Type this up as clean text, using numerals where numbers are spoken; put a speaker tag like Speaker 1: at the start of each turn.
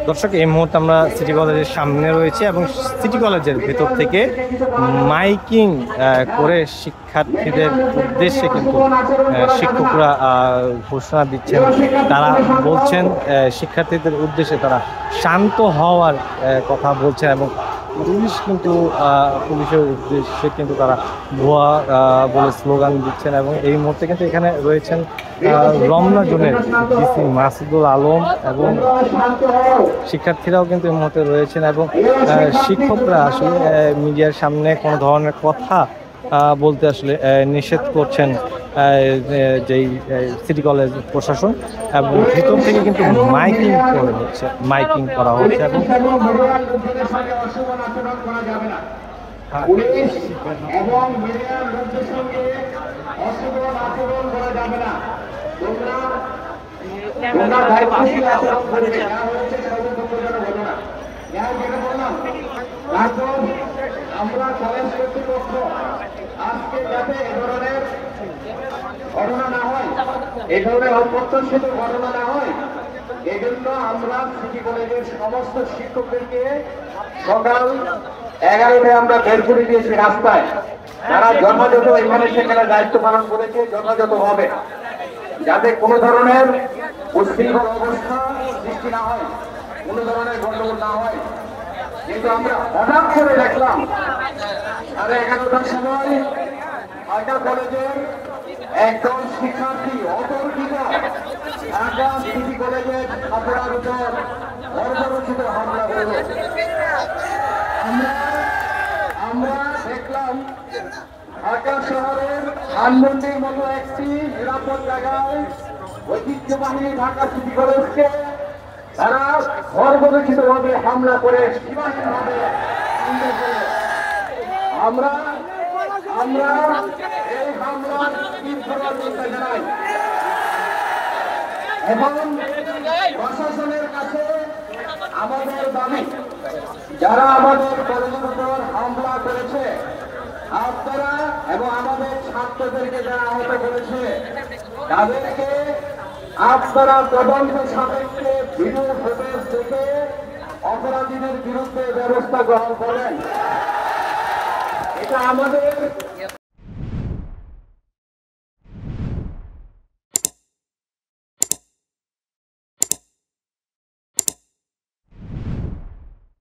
Speaker 1: দর্শক, এই মুহূর্তে আমরা সিটি কলেজের সামনে রয়েছে এবং সিটি কলেজের ভেতর থেকে মাইকিং করে শিক্ষার্থীদের উদ্দেশ্যে কিন্তু শিক্ষকরা ঘোষণা দিচ্ছেন। তারা বলছেন শিক্ষার্থীদের উদ্দেশ্যে তারা শান্ত হওয়ার কথা বলছেন এবং পুলিশের উদ্দেশ্যে কিন্তু তারা ভুয়া বলে স্লোগান দিচ্ছেন। এবং এই মুহূর্তে কিন্তু এখানে রয়েছেন রমনা জোনের ডিসি মাসুদুল আলম এবং শিক্ষার্থীরাও কিন্তু এই মুহূর্তে রয়েছেন এবং শিক্ষকরা আসলে মিডিয়ার সামনে কোনো ধরনের কথা বলতে আসলে নিষেধ করছেন যেই সিটি কলেজ প্রশাসন, এবং ভিতর থেকে কিন্তু মাইকিং করা হচ্ছে এবং
Speaker 2: আমরা কলেজ কর্তৃপক্ষ আজকে যাতে এ ধরনের ঘটনা না হয়, এ ধরনের অপ্রত্যাশিত ঘটনা না হয়, এজন্য আমরা সিটি কলেজের সমস্ত শিক্ষকদেরকে সকাল 11টায় আমরা বের করে দিয়েছি রাস্তায়। তারা যথাযথ এখানে সেখানে দায়িত্ব পালন করেছে যথাযথভাবে, যাতে কোনো ধরনের উশৃঙ্খল অবস্থা সৃষ্টি না হয়, কোনো ধরনের গন্ডগোল না হয়। কিন্তু আমরা হঠাৎ করে দেখলাম 11:30টার সময় ঢাকা কলেজের একজন শিক্ষার্থী অতর্কিত ঢাকা সিটি কলেজের ছাত্রদের উপর বর্বরোচিত হামলা করল। আমরা দেখলাম ঢাকা শহরের ধানমন্ডির মতো একটি নিরাপদ জায়গায় ঐতিহ্যবাহী ঢাকা সিটি কলেজকে তারা বর্বরোচিত ভাবে হামলা করে সীমাহীনভাবে আমরা এই হামলার তীব্র নিন্দা জানাই এবং প্রশাসনের কাছে আমাদের দাবি, যারা আমাদের কলেজের উপর হামলা করেছে আপনারা এবং আমাদের ছাত্রদেরকে যারা আহত করেছে তাদেরকে আপনারা তদন্ত সাপেক্ষে ভিডিও ফুটেজ দেখে অপরাধীদের বিরুদ্ধে ব্যবস্থা গ্রহণ করেন। এটা আমাদের